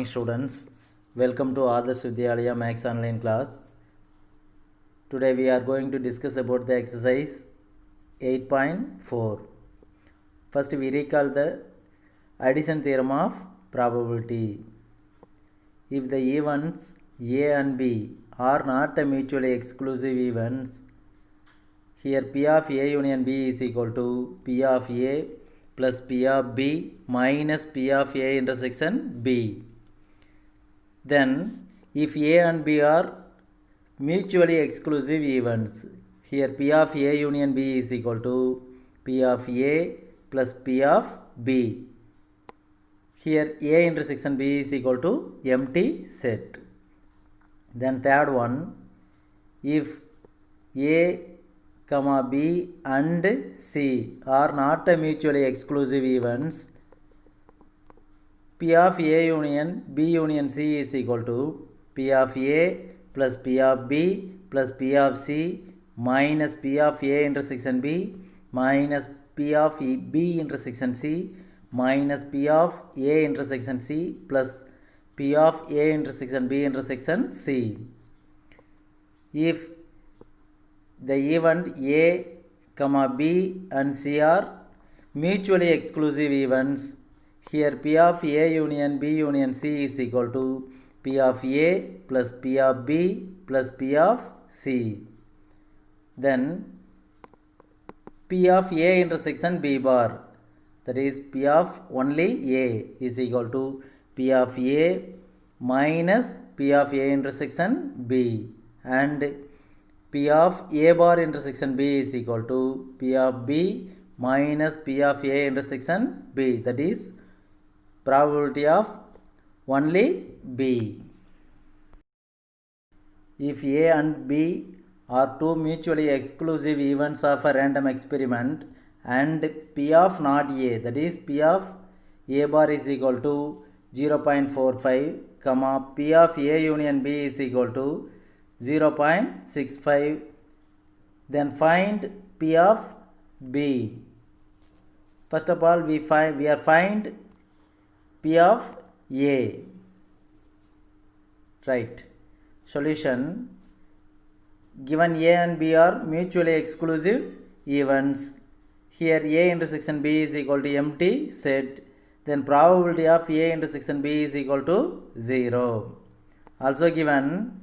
morning students. Welcome to Adarsh Vidyalaya Max online class. Today we are going to discuss about the exercise 8.4. First we recall the addition theorem of probability. If the events A and B are not mutually exclusive events, here P of A union B is equal to P of A plus P of B minus P of A intersection B. Then if A and B are mutually exclusive events, here P of A union B is equal to P of A plus P of B. Here A intersection B is equal to empty set. Then third one, if A comma B and C are not mutually exclusive events, P of A union B union C is equal to P of A plus P of B plus P of C minus P of A intersection B minus P of B intersection C minus P of A intersection C plus P of A intersection B intersection C. If the event A, B and C are mutually exclusive events, here P of A union B union C is equal to P of A plus P of B plus P of C. Then P of A intersection B bar, that is P of only A, is equal to P of A minus P of A intersection B, and P of A bar intersection B is equal to P of B minus P of A intersection B, that is probability of only B. If A and B are two mutually exclusive events of a random experiment and P of not A, that is P of A bar is equal to 0.45, comma P of A union B is equal to 0.65, then find P of B. First of all, we are find P of A. Right. Solution: given A and B are mutually exclusive events, here A intersection B is equal to empty set, then probability of A intersection B is equal to 0. Also given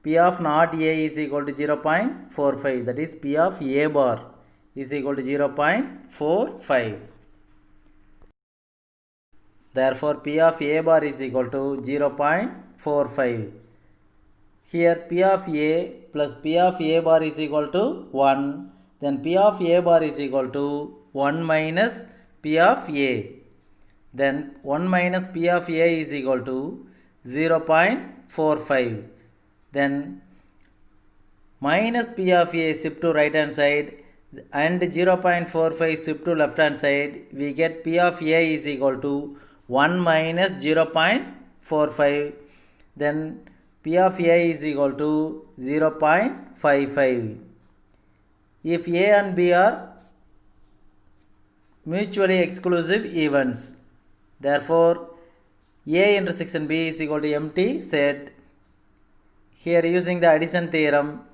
P of not A is equal to 0.45, that is P of A bar is equal to 0.45. Therefore P of A bar is equal to 0.45. Here P of A plus P of A bar is equal to 1. Then P of A bar is equal to 1 minus P of A. Then 1 minus P of A is equal to 0.45. Then minus P of A shift to right hand side and 0.45 shift to left hand side, we get P of A is equal to 1 minus 0.45. Then P of A is equal to 0.55. If A and B are mutually exclusive events, therefore A intersection B is equal to empty set. Here using the addition theorem,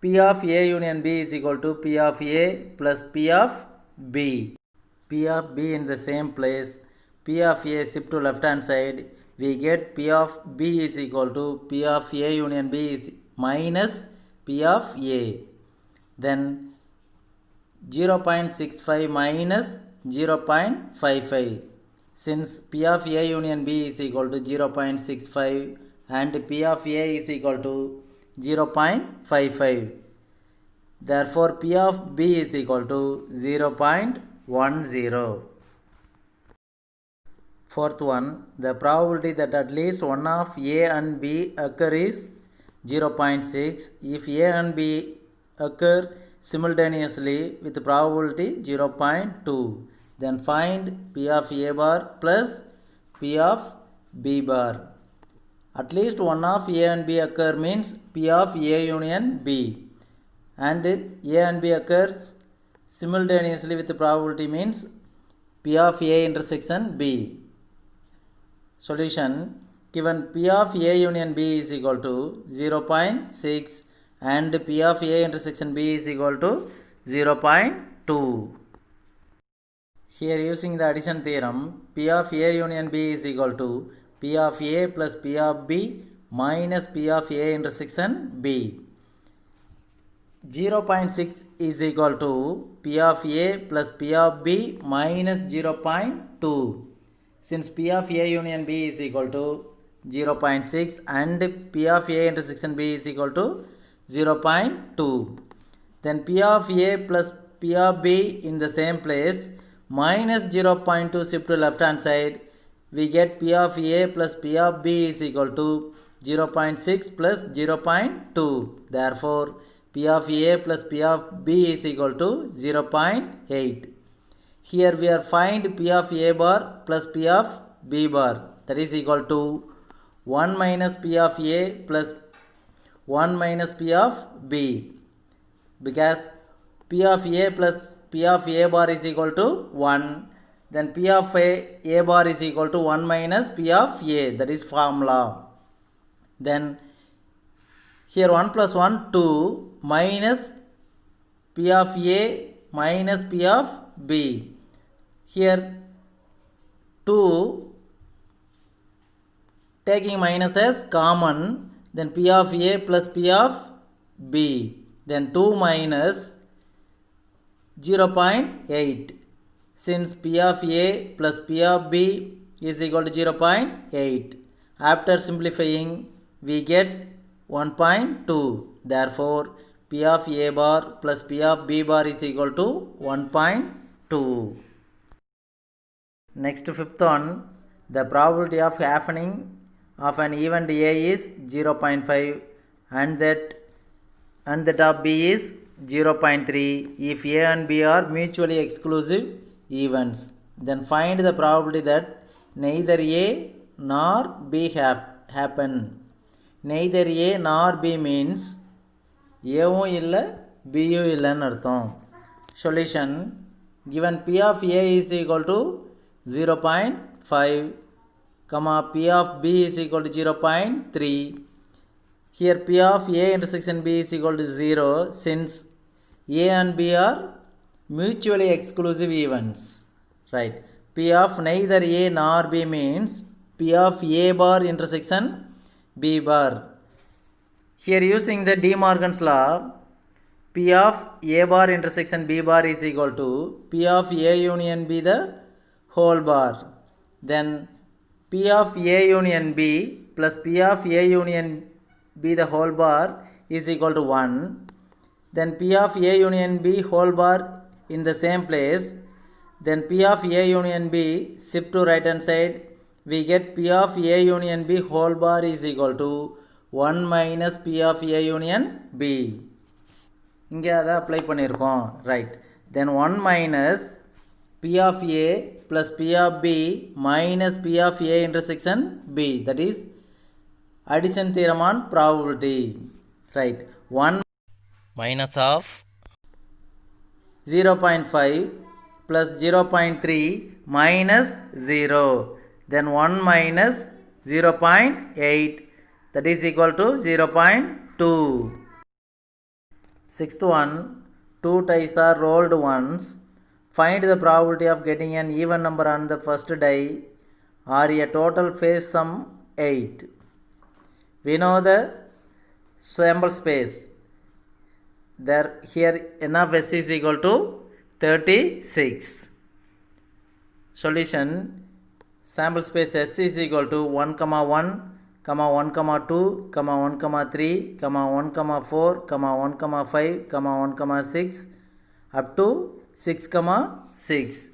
P of A union B is equal to P of A plus P of B. P of B in the same place, P of A shift to left hand side, we get P of B is equal to P of A union B is minus P of A. Then 0.65 minus 0.55. Since P of A union B is equal to 0.65 and P of A is equal to 0.55, therefore P of B is equal to 0.10. Fourth one, the probability that at least one of A and B occur is 0.6. If A and B occur simultaneously with probability 0.2, then find P of A bar plus P of B bar. At least one of A and B occur means P of A union B, and A and B occurs simultaneously with the probability means P of A intersection B. Solution: given P of A union B is equal to 0.6 and P of A intersection B is equal to 0.2. Here using the addition theorem, P of A union B is equal to P of A plus P of B minus P of A intersection B. 0.6 is equal to P of A plus P of B minus 0.2. Since P of A union B is equal to 0.6 and P of A intersection B is equal to 0.2, then P of A plus P of B in the same place minus 0.2 shift to left hand side, we get P of A plus P of B is equal to 0.6 plus 0.2. Therefore, P of A plus P of B is equal to 0.8. Here we are find P of A bar plus P of B bar, that is equal to 1 minus P of A plus 1 minus P of B, because P of A plus P of A bar is equal to 1, then P of A bar is equal to 1 minus P of A, that is formula. Then here 1 plus 1 2 minus P of A minus P of B. Here 2 taking minus as common, then P of A plus P of B, then 2 minus 0.8. Since P of A plus P of B is equal to 0.8, after simplifying we get 1.2. Therefore, P of A bar plus P of B bar is equal to 1.2. Next, fifth one, the probability of happening of an event A is 0.5 and that of B is 0.3 if A and B are mutually exclusive events. Then find the probability that neither A nor B happen. Neither A nor B means ஏவும் இல்லை பியும் இல்லைன்னு அர்த்தம். Solution: given P of A is equal to 0.5, P of B is equal to 0.3. Here P of A intersection B is equal to 0 since A and B are mutually exclusive events. Right. P of neither A nor B means P of A bar intersection B bar. Here using the De Morgan's law, P of A bar intersection B bar is equal to P of A union B the whole bar. Then P of A union B plus P of A union B the whole bar is equal to 1. Then P of A union B whole bar in the same place. Then P of A union B shift to right hand side. We get P of A union B whole bar is equal to 1 minus P of A union B. இங்கே அதை apply பண்ணியிருக்கோம். Right. Then 1 minus P of A plus P of B minus P of A intersection B. That is addition theorem on probability. Right. 1 minus of 0.5 plus 0.3 minus 0. Then 1 minus 0.8, that is equal to 0.2. Sixth one, 2 dice are rolled once. Find the probability of getting an even number on the first die or a total phase sum 8. We know the sample space. Here n of s is equal to 36. Solution: sample space S is equal to 1, 1, 1, 2, 1, 3, 1, 4, 1, 5, 1, 6 up to 6, 6.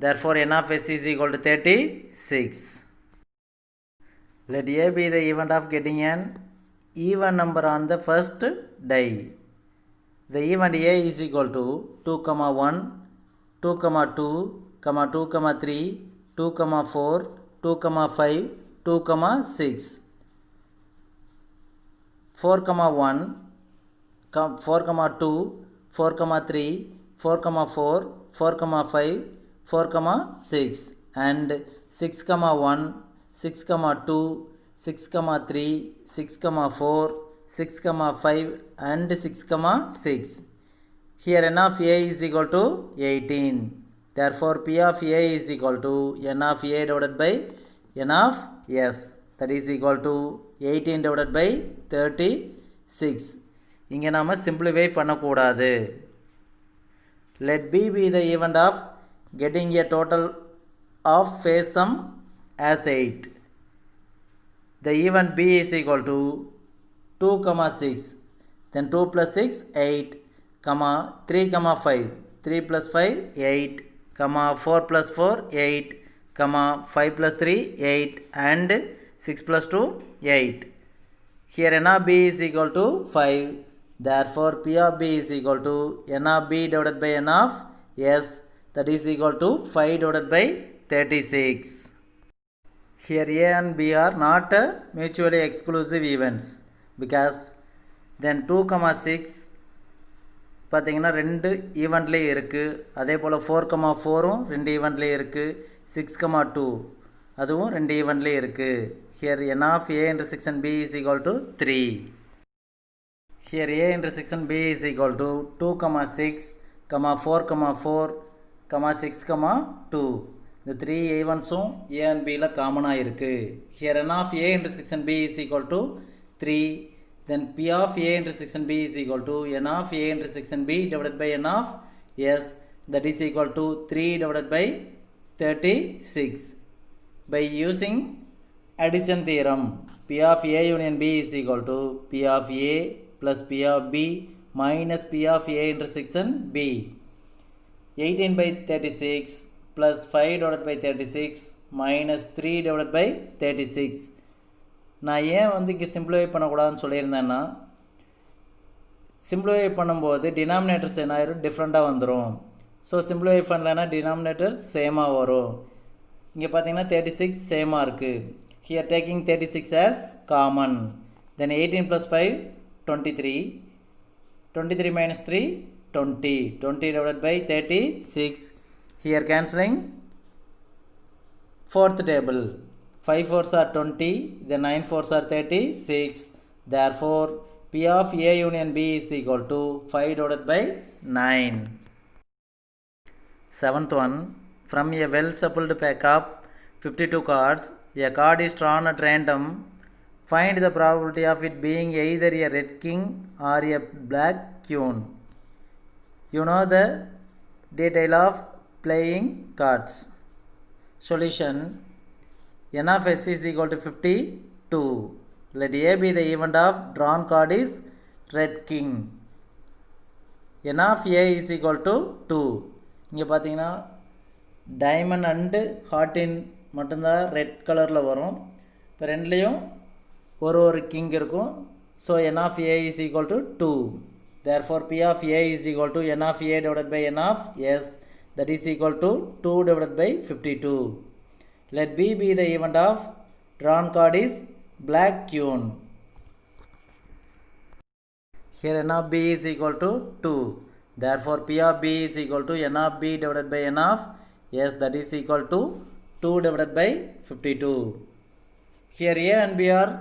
Therefore, n of s is equal to 36. Let A be the event of getting an even number on the first die. The event A is equal to 2, 1, 2, 2, 2, 3, 2, 4, 2, 5, 2, 6. 4, 1, 4, 2, 4, 3, 4, 4, 4, 5, 4, 6 and 6, 1, 6, 2, 6, 3, 6, 4, 6, 5 and 6, 6. Here n of a is equal to 18. Therefore, P of a is equal to n of a divided by n of s. That is equal to 18 divided by 36. இங்கே நாம simplify பண்ணக்கூடாது. Let B be the event of getting a total of face sum as 8. The event B is equal to 2, 6. Then 2 plus 6, 8. 3, 5. 3 plus 5, 8. 4 plus 4, 8. 5 plus 3, 8. And 6 plus 2, 8. Here n of B is equal to 5. Therefore, P of B is equal to n of B divided by n of s. That is equal to 5 divided by 36. Here A and B are not mutually exclusive events because then 2, 6 பார்த்தீங்கன்னா ரெண்டு ஈவெண்ட்லேயே இருக்குது. அதே போல் 4, 4ம் ரெண்டு ஈவெண்ட்லேயே இருக்குது. 6, 2 அதுவும் ரெண்டு ஈவெண்ட்லேயே இருக்குது. Here n of A intersection B is equal to 3. Here A intersection B is equal to 2, 6, 4, 4, 6, 2. இந்த 3 ஈவெண்ட்ஸும் A and B ல காமனாக இருக்குது. Here n of A intersection B is equal to 3. Then P of A intersection B is equal to n of A intersection B divided by n of s. That is equal to 3 divided by 36. By using addition theorem, P of A union B is equal to P of A plus P of B minus P of A intersection B. 18 by 36 plus 5 divided by 36 minus 3 divided by 36. நான் ஏன் இங்கே simplify பண்ணக்கூடாதுன்னு சொல்லியிருந்தேன்னா, simplify பண்ணும்போது denominators என்ன ஆயிரும், டிஃப்ரெண்ட்டாக வந்துடும். So simplify பண்ணலைன்னா டினாமினேட்டர் சேமாக வரும். இங்கே பார்த்தீங்கன்னா 36 சேமாக இருக்குது. Here taking 36 as common. Then 18 plus 5, 23. 23 minus 3, 20. 20 divided by 36. Here cancelling fourth table. 5 4s are 20, then 9 4s are 36. Therefore, P of A union B is equal to 5 divided by 9. Seventh one, from a well-shuffled pack of 52 cards, a card is drawn at random. Find the probability of it being either a red king or a black queen. You know the detail of playing cards. Solution: n of s is equal to 52. Let A be the event of drawn card is red king. n of A is equal to 2. இங்கே பார்த்தீங்கன்னா diamond and heart மட்டும்தான் red கலரில் வரும். இப்போ ரெண்டுலேயும் ஒரு king இருக்கும். So n of A is equal to 2. Therefore, P of A is equal to n of A divided by n of s. That is equal to 2 divided by 52. Let B be the event of drawn card is black queen. Here n of B is equal to 2. Therefore, P of B is equal to n of B divided by n of s. That is equal to 2 divided by 52. Here A and B are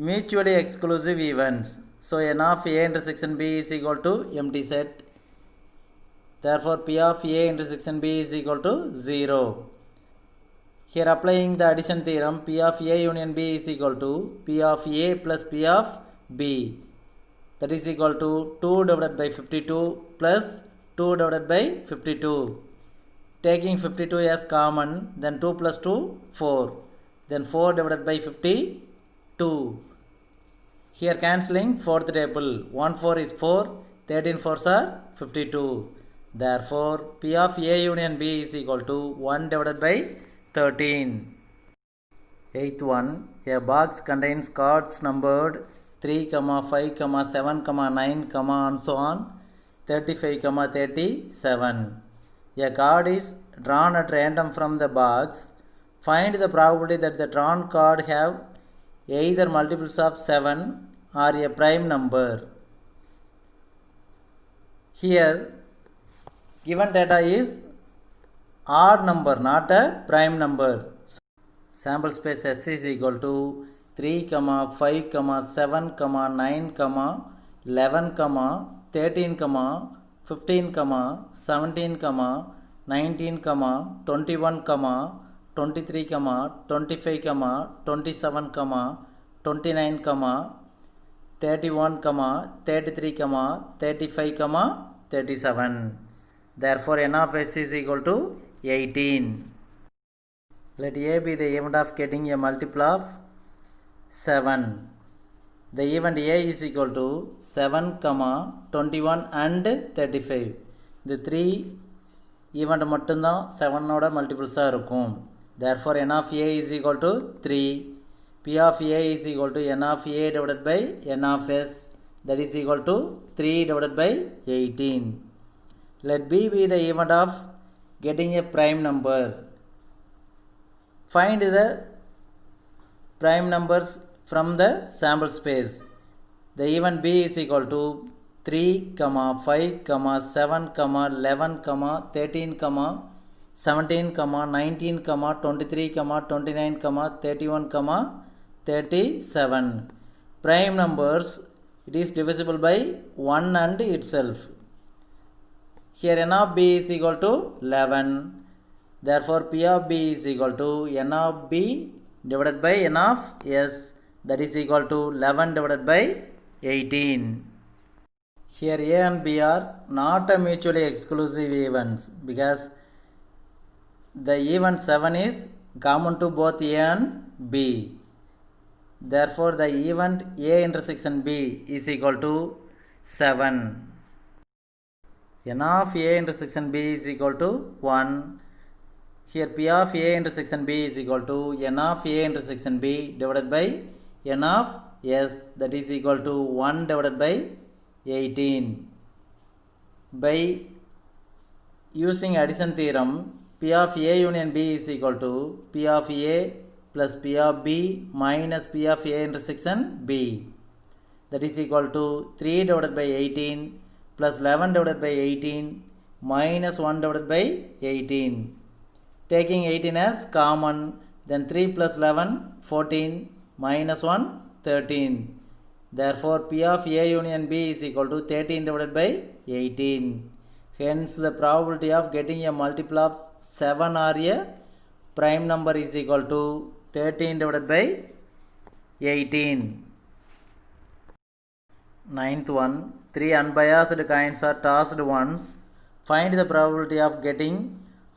mutually exclusive events. So, n of A intersection B is equal to empty set. Therefore, P of A intersection B is equal to 0. Here applying the addition theorem, P of A union B is equal to P of A plus P of B. That is equal to 2 divided by 52 plus 2 divided by 52. Taking 52 as common, then 2 plus 2, 4. Then 4 divided by 52. Here cancelling fourth table. 1 4 is 4, 13 4s are 52. Therefore, P of A union B is equal to 1 divided by 13. Eighth one, a box contains cards numbered 3, 5, 7, 9, and so on 35, 37. A card is drawn at random from the box. Find the probability that the drawn card have either multiples of 7 or a prime number. Here given data is odd number, not a prime number. sample space S is equal to 3, 5, 7, 9, 11, 13, 15, 17, 19, 21, 23, 25, 27, 29, 31, 33, 35, 37. Therefore, n of s is equal to 18. Let A be the event of getting a multiple of 7. The event A is equal to 7, 21 and 35. The 3 event மட்டும்தான் 7 ஓட multiples இருக்கும். Therefore, n of A is equal to 3. P of A is equal to n of A divided by n of S, that is equal to 3 divided by 18. Let B be the event of getting a prime number. Find the prime numbers from the sample space. The event B is equal to 3, 5, 7, 11, 13, 17, 19, 23, 29, 31, 37. Prime numbers, it is divisible by 1 and itself. Here n of B is equal to 11. Therefore, P of B is equal to n of B divided by n of S, that is equal to 11 divided by 18. Here A and B are not a mutually exclusive events because the event 7 is common to both A and B. Therefore, the event A intersection B is equal to 7. N of A intersection B is equal to 1. Here P of A intersection B is equal to n of A intersection B divided by n of S, that is equal to 1 divided by 18. By using addition theorem, P of A union B is equal to P of A plus P of B minus P of A intersection B, that is equal to 3 divided by 18 plus 11 divided by 18 minus 1 divided by 18. Taking 18 as common, then 3 plus 11, 14, minus 1, 13. Therefore, P of A union B is equal to 13 divided by 18. Hence, the probability of getting a multiple of 7 or a prime number is equal to 13 divided by 18. Ninth one, 3 unbiased coins are tossed once. Find the probability of getting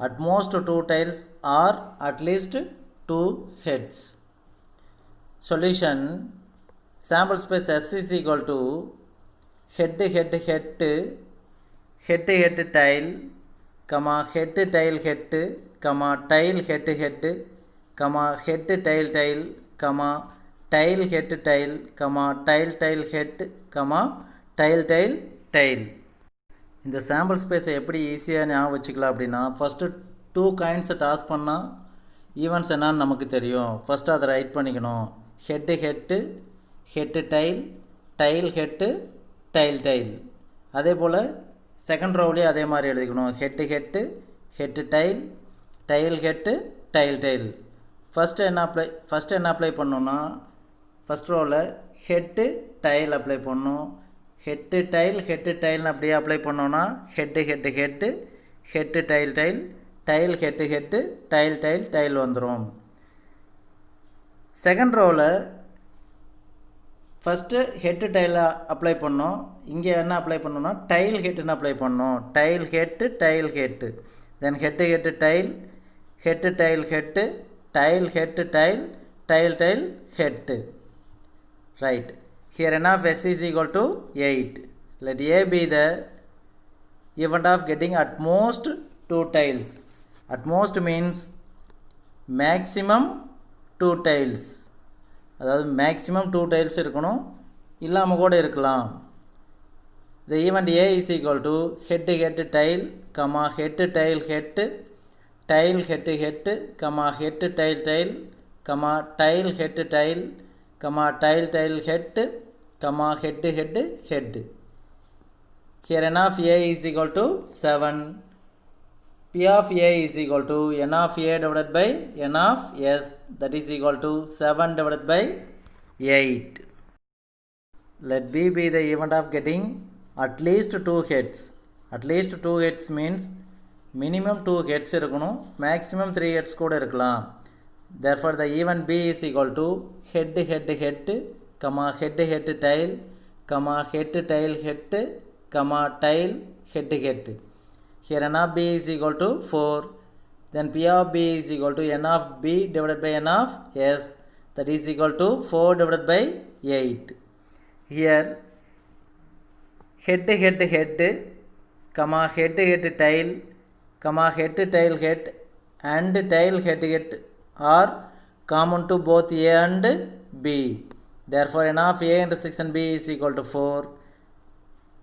at most 2 tails or at least 2 heads. Solution: sample space S is equal to head tail, head tail, tail head, tail tail head, tail tail, tail head tail, tail head, tail tail. இந்த sample ஸ்பேஸை எப்படி ஈஸியாக ஞாபகம் வச்சுக்கலாம் அப்படின்னா, first 2 காயின்ஸை toss பண்ணால் events என்னான்னு நமக்கு தெரியும். ஃபஸ்ட்டு அதை ரைட் பண்ணிக்கணும். Head tail, tail head, tail tail. அதே போல் செகண்ட் ரோவ்லேயே அதே மாதிரி எழுதிக்கணும். Head tail, tail head, tail tail. First என்ன அப்ளை பண்ணோன்னா, ஃபஸ்ட் ரோவில் ஹெட்டு டைல் அப்ளை பண்ணணும். ஹெட்டு டைல்னு அப்படியே அப்ளை பண்ணோன்னா head tail tail head tail வந்துடும். செகண்ட் ரோவில் ஃபஸ்ட்டு ஹெட்டு டைலை அப்ளை பண்ணோம். இங்கே என்ன அப்ளை பண்ணோன்னா டைல் ஹெட்டுன்னு அப்ளை பண்ணோம். Tail head then head tail head tail head. Right. Here n of S is equal to 8. Let A be the event of getting at most 2 tails. At most means maximum 2 tails. அதாவது maximum 2 tails இருக்கணும், இல்லாமல் கூட இருக்கலாம். The event A is equal to head tail, head tail head, tail head, head tail, tail head tail, tail head. Here n of A is equal to 7. P of A is equal to N of A divided by N of S, that is equal to 7 divided by 8. Let B be the event of getting at least 2 heads. At least 2 heads means minimum 2 heads இருக்கணும், maximum 3 heads கூட இருக்கலாம். Therefore the event B is equal to head head head, comma head head tail, comma head tail head, comma tail head head. Here N of B is equal to 4. Then P of B is equal to N of B divided by N of S, that is equal to 4 divided by 8. Here head head head, comma head head tail, comma head tail head and tail head head are common to both A and B. Therefore N of A intersection B is equal to 4.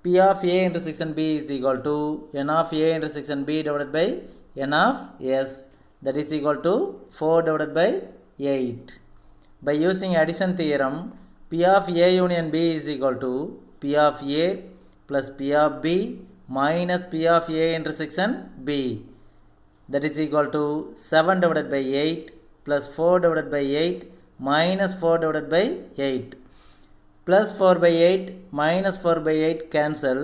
P of A intersection B is equal to N of A intersection B divided by N of S, that is equal to 4 divided by 8. By using addition theorem, P of A union B is equal to P of A plus P of B minus P of A intersection B, that is equal to 7 divided by 8 plus 4 divided by 8 minus 4 divided by 8. Plus 4 by 8 minus 4 by 8 cancel.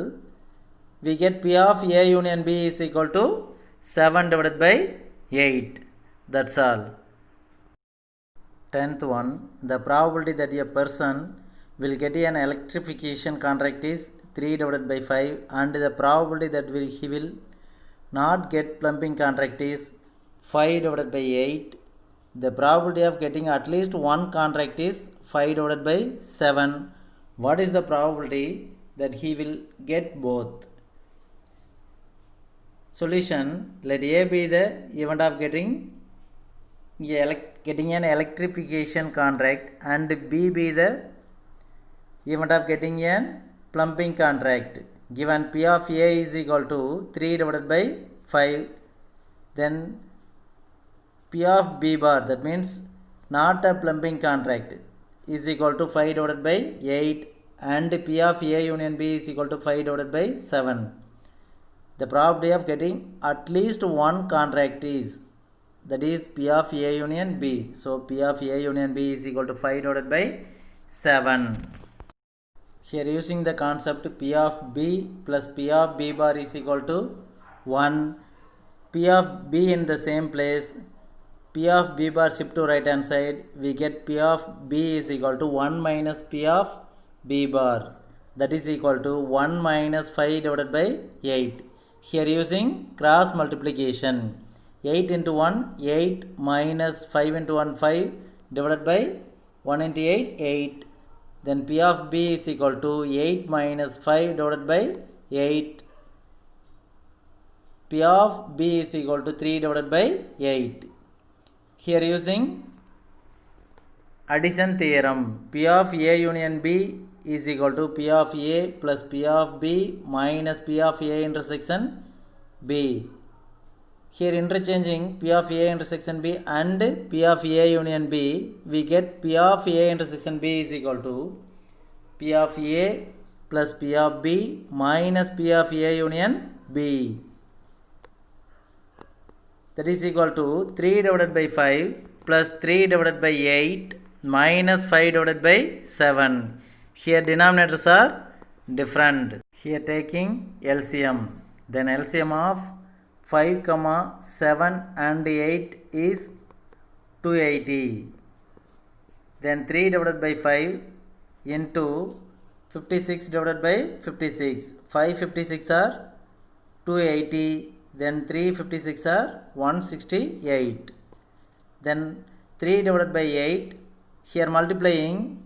We get P of A union B is equal to 7 divided by 8. That's all. 10th one, the probability that a person will get an electrification contract is 3 divided by 5 and the probability that he will not get plumbing contract is 5 divided by 8. The probability of getting at least one contract is 5 divided by 7. What is the probability that he will get both? Solution, let A be the event of getting an electrification contract and B be the event of getting a plumbing contract. Given P of A is equal to 3 divided by 5, then P of B bar, that means not a plumbing contract, is equal to 5 divided by 8 and P of A union B is equal to 5 divided by 7. The probability of getting at least one contract is, that is P of A union B. So P of A union B is equal to 5 divided by 7. Here using the concept P of B plus P of B bar is equal to 1. P of B in the same place, P of B bar shift to right hand side, we get P of B is equal to 1 minus P of B bar, that is equal to 1 minus 5 divided by 8. Here using cross multiplication, 8 into 1 8 minus 5 into 1 5 divided by 1 into 8 8. Then P of B is equal to 8 minus 5 divided by 8. P of B is equal to 3 divided by 8. Here using addition theorem, P of A union B is equal to P of A plus P of B minus P of A intersection B. Here interchanging P of A intersection B and P of A union B, we get P of A intersection B is equal to P of A plus P of B minus P of A union B, that is equal to 3 divided by 5 plus 3 divided by 8 minus 5 divided by 7. Here denominators are different. Here taking LCM. Then LCM of 5, 7 and 8 is 280. Then 3 divided by 5 into 56 divided by 56. 556 are 280. Then 356 are 168. Then 3 divided by 8. Here multiplying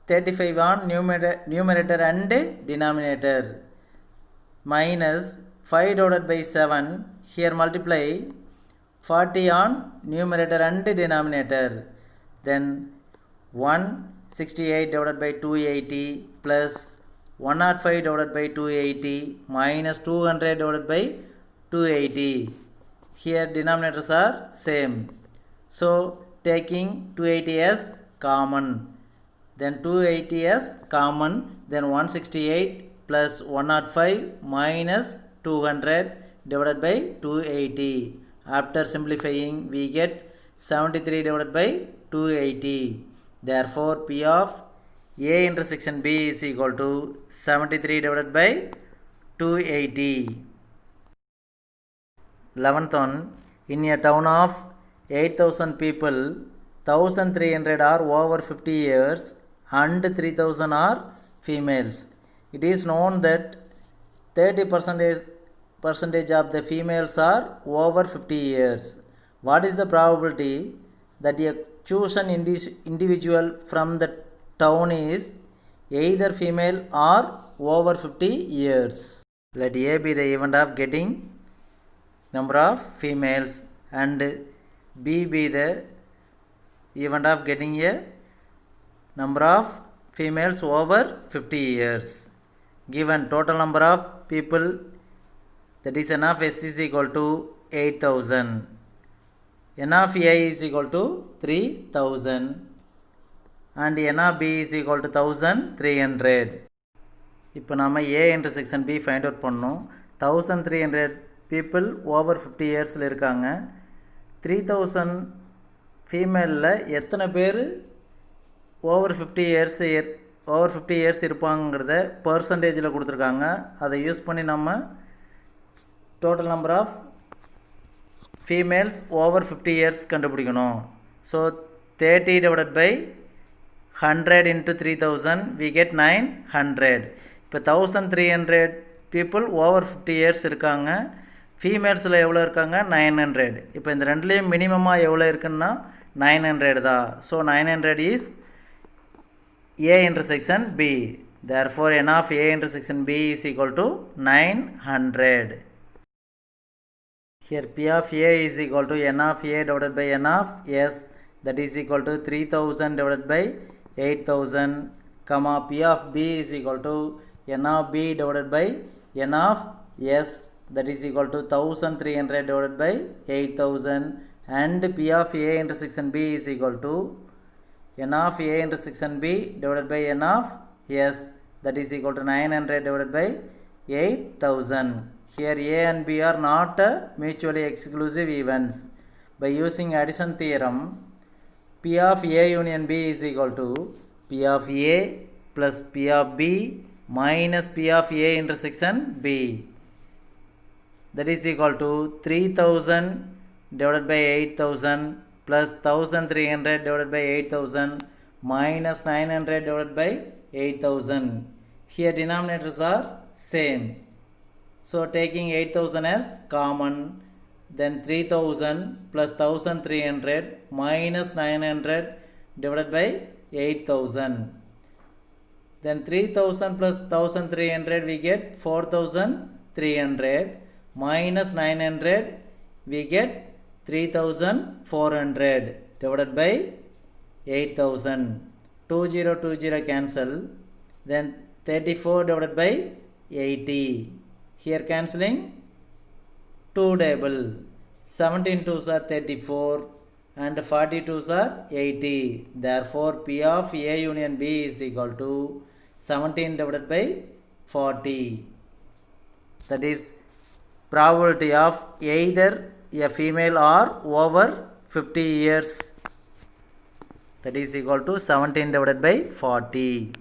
35 on numerator and denominator, minus 5 divided by 7. Here multiply 40 on numerator and denominator. Then 168 divided by 280 plus 105 divided by 280 minus 200 divided by 280. Here denominators are same. So taking 280 as common. Then 280 as common. Then 168 plus 105 minus 200 divided by 280. After simplifying, we get 73 divided by 280. Therefore, P of A intersection B is equal to 73 divided by 280. 11th one, in a town of 8,000 people, 1,300 are over 50 years and 3,000 are females. It is known that 30% of the females are over 50 years. What is the probability that a chosen individual from the town is either female or over 50 years? Let A be the event of getting number of females and B be the event of getting a number of females over 50 years. Given total number of people, that is n of S is equal to 8,000. n of A is equal to 3,000 and n of B is equal to 1,300. இப்போ நாம A intersection B find out பண்ணோம். 1,300 people over 50 yearsல இருக்காங்க. 3,000 ஃபீமேலில் எத்தனை பேர் over 50 years இருப்பாங்கிறத பர்சன்டேஜில் கொடுத்துருக்காங்க. அதை use பண்ணி நம்ம total number of females over 50 years கண்டுபிடிக்கணும். So 30 divided by 100 into 3,000 we get 900. இப்போ 1,300 people ஓவர் 50 இயர்ஸ் இருக்காங்க. ஃபீமேல்ஸில் எவ்வளோ இருக்காங்க? 900. இப்போ இந்த ரெண்டுலேயும் மினிமமாக எவ்வளோ இருக்குன்னா 900 தான். So 900 is A intersection B. Therefore, n of A intersection B is equal to 900. Here P of A is equal to n of A divided by n of S, that is equal to 3,000 divided by 8,000, comma P of B is equal to n of B divided by n of S, that is equal to 1,300 divided by 8,000, and P of A intersection B is equal to n of A intersection B divided by n of S, that is equal to 900 divided by 8,000. Here A and B are not mutually exclusive events. By using addition theorem, P of A union B is equal to P of A plus P of B minus P of A intersection B. That is equal to 3,000 divided by 8,000 plus 1,300 divided by 8,000 minus 900 divided by 8,000. Here denominators are same. So taking 8,000 as common, then 3,000 plus 1,300 minus 900 divided by 8,000. Then 3,000 plus 1,300 we get 4,300 minus 900 we get 3,400 divided by 8,000. 20 cancel. Then 34 divided by 80. Here cancelling 2 double. 17 2s are 34 and 42s are 80. Therefore, P of A union B is equal to 17 divided by 40. That is probability of either a female or over 50 years, that is equal to 17 divided by 40.